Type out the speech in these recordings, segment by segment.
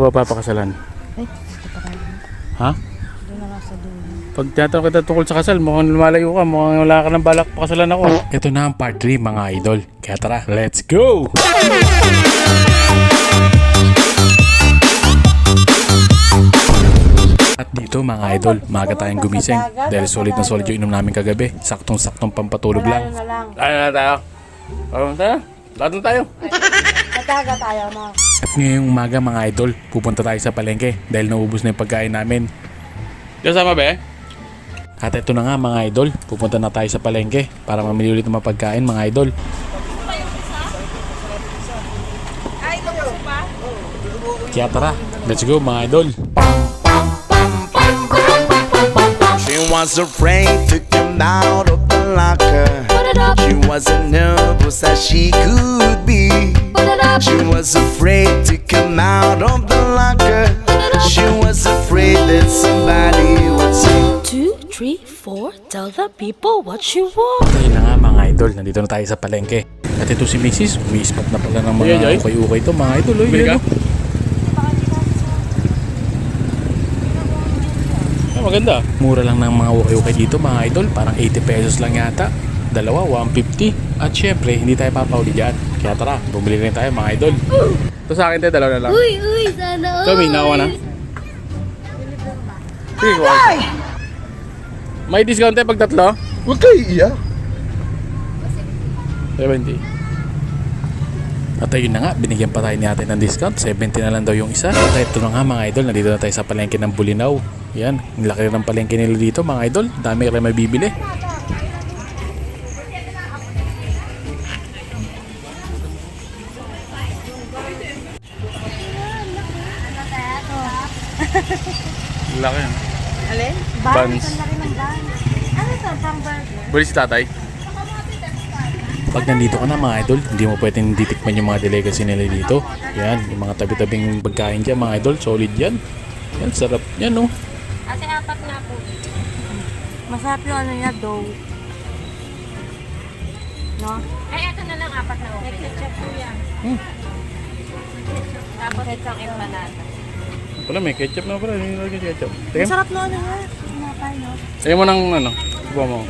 Papakasalan. Ay, ito pa tayo. Ha? Doon na lang sa dulo. Pag tinatanong kita tungkol sa kasal, mukhang lumalayo ka, mukhang wala ka ng balak pakasalan ako. Ito na ang part 3 mga idol. Kaya tara, let's go! At dito mga idol, maaga tayong gumising dahil solid na solid yung inom namin kagabi. Saktong-saktong pampatulog lang. Malayo na lang. Tayo na tayo. Ano tayo? Lahat na tayo. Tataga tayo, no? At ngayong umaga mga idol, pupunta tayo sa palengke dahil naubos na yung pagkain namin. Kasama ba? At ito na nga mga idol, pupunta na tayo sa palengke para mamili ulit ng mga pagkain mga idol. Kaya tara, let's go mga idol. She was afraid to come out of the locker. She wasn't nervous as she could be. She was afraid to come out of the locker. She was afraid that somebody would say 2, 3, 4, tell the people what you want. Ayun na nga mga idol, nandito na tayo sa palengke. At ito si Mrs. Umi-spot na pala ng mga ukay-ukay ito mga idol. Maganda. Mura lang ng mga ukay-ukay dito mga idol. Parang 80 pesos lang yata. Dalawa, 150. At syempre, hindi tayo papauli dyan. Kaya tara, bumili rin tayo mga idol. Ito sa akin tayo, dalawa na lang. Uy, sana all. Kami, nakuha na. Sige, kuha. May discount tayo pag tatlo? Huwag kayo iiyak. 70. At ayun na nga, binigyan pa tayo ni ate ng discount. 70 na lang daw yung isa. At ito na nga mga idol, nandito na tayo sa palengke ng Bulinaw. Yan, ang laki ng palengke nila dito mga idol. Dami rin may bibili. Laki yan. Alin? Buns. Ano to? Pang burger? Buli si tatay. Pag nandito ka na mga idol, hindi mo pwedeng titikman yung mga delicacy nila dito. Yan, yung mga tabi-tabing pagkain dyan mga idol, solid yan. Yan, sarap yan no. Ate, apat nga po. Masarap yung ano niya, dough. No? Ay, ito na lang, apat na okay. Ketchup po yan. Tapos isang empanada. Wala, may ketchup na pala. Hindi nalagyan ketchup. Tingin. Masarap na ano niya. Pinapay, no? Ayaw mo ng ano, subuha mo.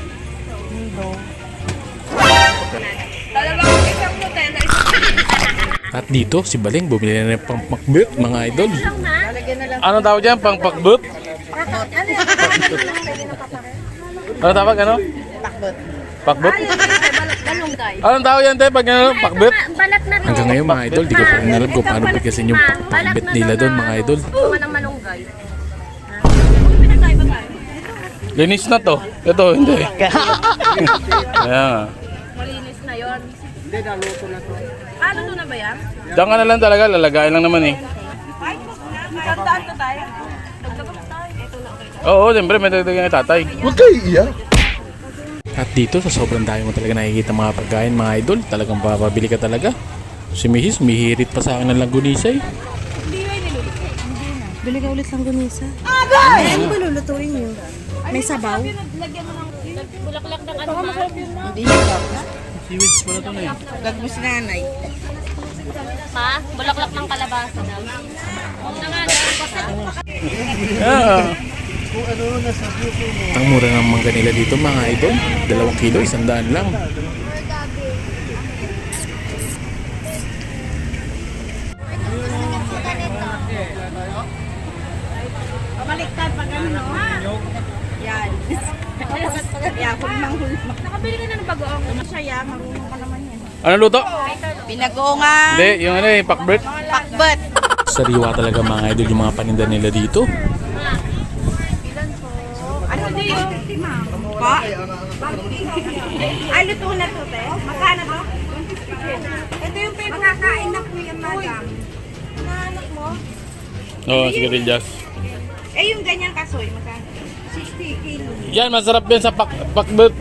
Yung dough. Dalawang isang Nutella, At dito, si Baling bumili na ng pangpakbut mga idol. Lalagyan na lang. Ano tawag dyan? Pangpakbut? Ano yan? Ano tawag ano? Pakbot. Pakbut? Balunggay. Anong tawag yan tayo pag ano? Pakbut? Balat na rin. Hanggang ngayon mga idol, di ko pa rin alam kung paano bigkasin yung pakbut nila doon mga idol. Bunga ng malunggay. Pinatay ba tayo? Linis na to. Ito, hindi. Ayan. Malinis na yon. Hindi, naluto na to. Ah, luto na ba yan? Diyan ka na lang talaga, lalagayin lang naman eh. Ay, sandaan to tayo. Dagdagan na tayo. Ito na okay. Oo, siyempre may dagdagan ni tatay. Huwag kayo iiyak. At dito sa sobrang dami mo talaga nakikita mga pagkain mga idol, talagang papabili ka talaga. Si Mrs. mihirit pa sa akin ng langgunisa eh. Bili ka ulit ng gunisa. Agay! Ano ba lulutuin niyo? May sabaw? Lagyan mo ng bulaklak ng ano ma. Hindi siya. Seaweeds pala ito na eh. Gag mo si nanay. Pa, bulaklak ng kalabasa daw. Huwag na nga daw. Yeah. Ang mura ng mangga nila dito mga idol, 2 kilo, 100 lang. Pabaliktad pag ano, ha? Yan. Yan, hulmang-hulmang. Nakabili ka na ng bagoong. Siya, marunong ka naman yan. Ano luto? Pinagongan. Hindi, yung ano eh, pakbert. Pakbet. Sariwa talaga mga idol yung mga paninda nila dito. Ano din yung pa? Ay, luto na to, te. Magkano to? Ito yung pagkakain na po yan, madam. Naanak mo? Oo, sigarilyas. Eh, yung ganyan kasoy, magkano? 60 kilo. Yan, masarap yan sa pakbert.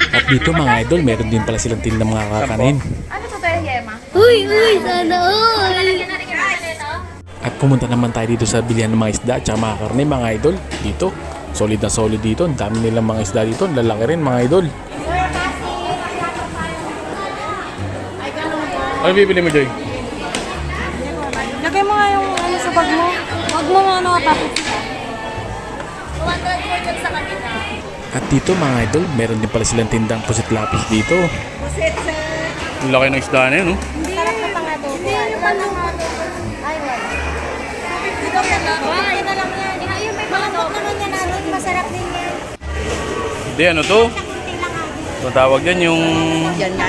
At dito mga idol, meron din pala silang tinda mga kakanin. Ano to tayo, Yema? Uy, sana all. Lalagyan natin yung ano ito. At pumunta naman tayo dito sa bilihan ng mga isda at mga karne mga idol. Dito, solid na solid dito. Ang dami nilang mga isda dito. Ang lalaki rin mga idol. Ano bibili mo, Joy? Lagay mo nga yung ano sa bag mo. Huwag mo nga makapapit sila. 200 sa kanila. At dito mga idol, meron din pala silang tindang pusit lapis dito. Pusit sa... Ang laki ng isda na yun, no? Sarap na pa nga doon. Hindi, yung ano nga doon. Ay, wala. Dito yan lang. Ay, na lang yan. Ayun, may mga doon. Naman yan natin. Masarap din yan. Hindi, ano to? Ang tawag yan yung... Yan nga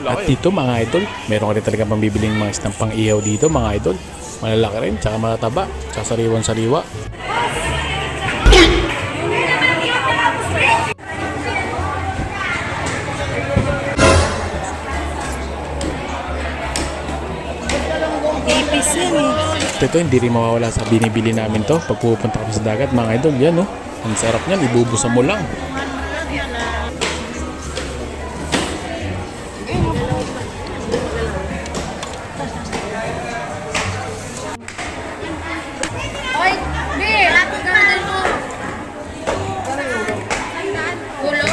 At dito mga idol, meron ka rin talaga pambibiling mga isdang pang ihaw dito mga idol. Malalaki rin, tsaka matataba, tsaka sariwan-sariwa. Ipis yan eh. Ito hindi rin mawawala sa binibili namin to pag pupunta kami sa dagat mga idol. Yan no, ang sarap niyan, ibubusan mo lang. Hoy, Bi! Lapit ka na mo. Ulo?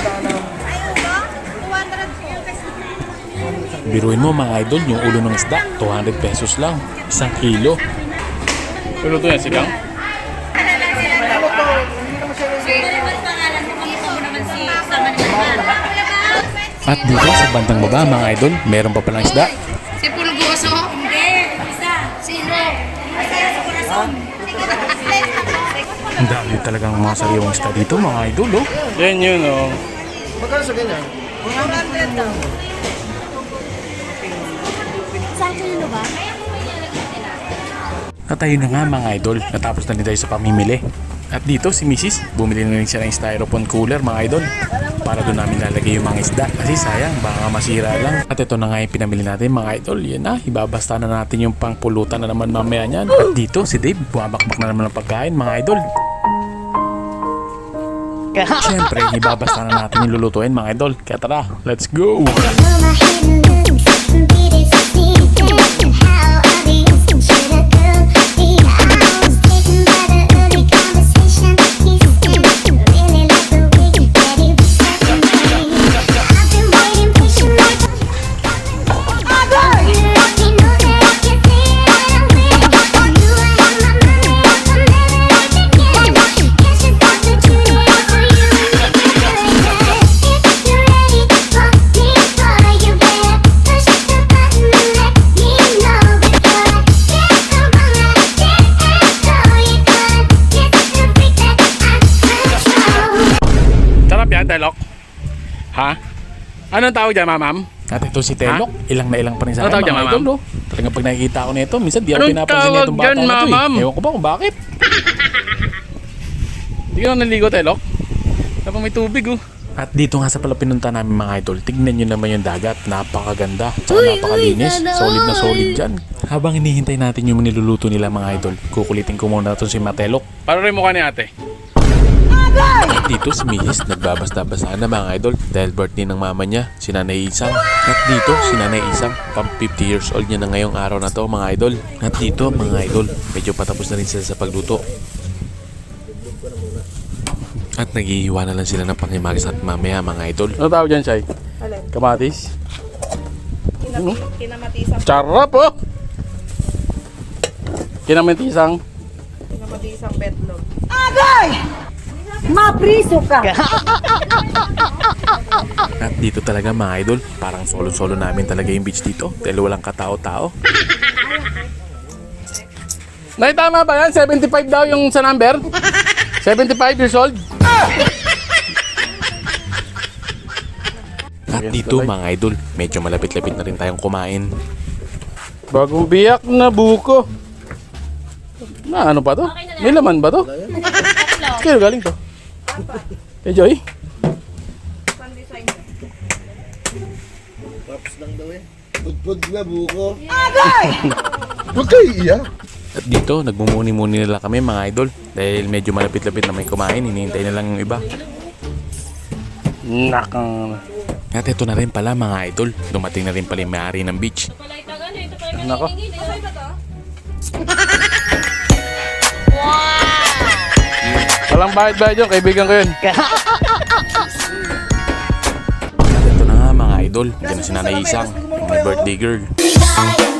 Ayun ba? 200 po. Biruin mo mga idol, yung ulo ng isda, 200 pesos lang, 1 kilo. Ulo to yan, sigang? At dito sa bandang baba mga idol, meron pa palang isda. Si Pulgoso? Hindi. Isa. Sino? Ang dami talagang mga sariwang isda dito mga idol oh. Yan yun oh. Magkano sa ganyan? 400 daw. Saan kanino ba? At ayun na nga mga idol, natapos na din tayo sa pamimili. At dito si Mrs. bumili na rin siya ng styrofoam cooler mga idol. Para doon namin lalagay yung mga isda kasi sayang baka masira lang. At ito na nga yung pinamili natin mga idol. Yan na, ibabasta na natin yung pangpulutan na naman mamaya niyan. At dito si Dave, bumabakbak na naman ng pagkain mga idol. Siyempre, ibabasta na natin yung lulutuin mga idol. Kaya tara, let's go! Sarap yan, Telok. Ha? Anong tawag dyan, ma'am? At ito si Telok, ilang na ilang pa rin sa akin, Ano tawag dyan, mga ma'am? idol, no? Talagang pag nakikita ko na ito, minsan di ako Anong pinapansin tawag na itong bata dyan, na ito ma'am? eh. Ewan ko ba kung bakit. Hindi ka na naligo, Telok. Kapag may tubig, oh. At dito nga sa pala pinunta namin mga idol, tignan nyo naman yung dagat, napakaganda, tsaka napakalinis, solid na solid dyan. Habang hinihintay natin yung niluluto nila mga idol, kukulitin ko muna ito si Matelok. Para rin mukha ni ate. At dito si Mrs. nagbabasta-basta na mga idol dahil birthday ng mama niya, si Nanay Isang. At dito si Nanay Isang, pang 50 years old niya na ngayong araw na to mga idol. At dito mga idol, medyo patapos na rin sila sa pagluto. At naghihiwa na lang sila ng panghimagas at mamaya mga idol. Ano tawag dyan, Shai? Alin? Kamatis? Kinamatisang. Charap oh! Kinamatisang. Kinamatisang betlog. Agay! Mapriso ka! At dito talaga mga idol, parang solo-solo namin talaga yung beach dito dahil walang katao-tao. Nay, tama ba yan? 75 daw yung sa number? 75 years old? At dito mga idol, medyo malapit-lapit na rin tayong kumain. Bagong biyak na buko. Na ano pa to? May laman ba to? Kaya galing to? Kay Joy? Tapos lang daw eh. Pudpud na buko. Agay! Huwag kayo iiyak. At dito, nagmumuni-muni nila kami mga idol dahil medyo malapit-lapit na may kumain, hinihintay na lang yung iba. Nakang... At ito na rin pala mga idol, dumating na rin pala yung may-ari ng beach. Nako. Walang bayad-bayad yun, kaibigan ko yun. At ito na nga mga idol, dyan na si Nanay Isang, yung may birthday girl. Sayang,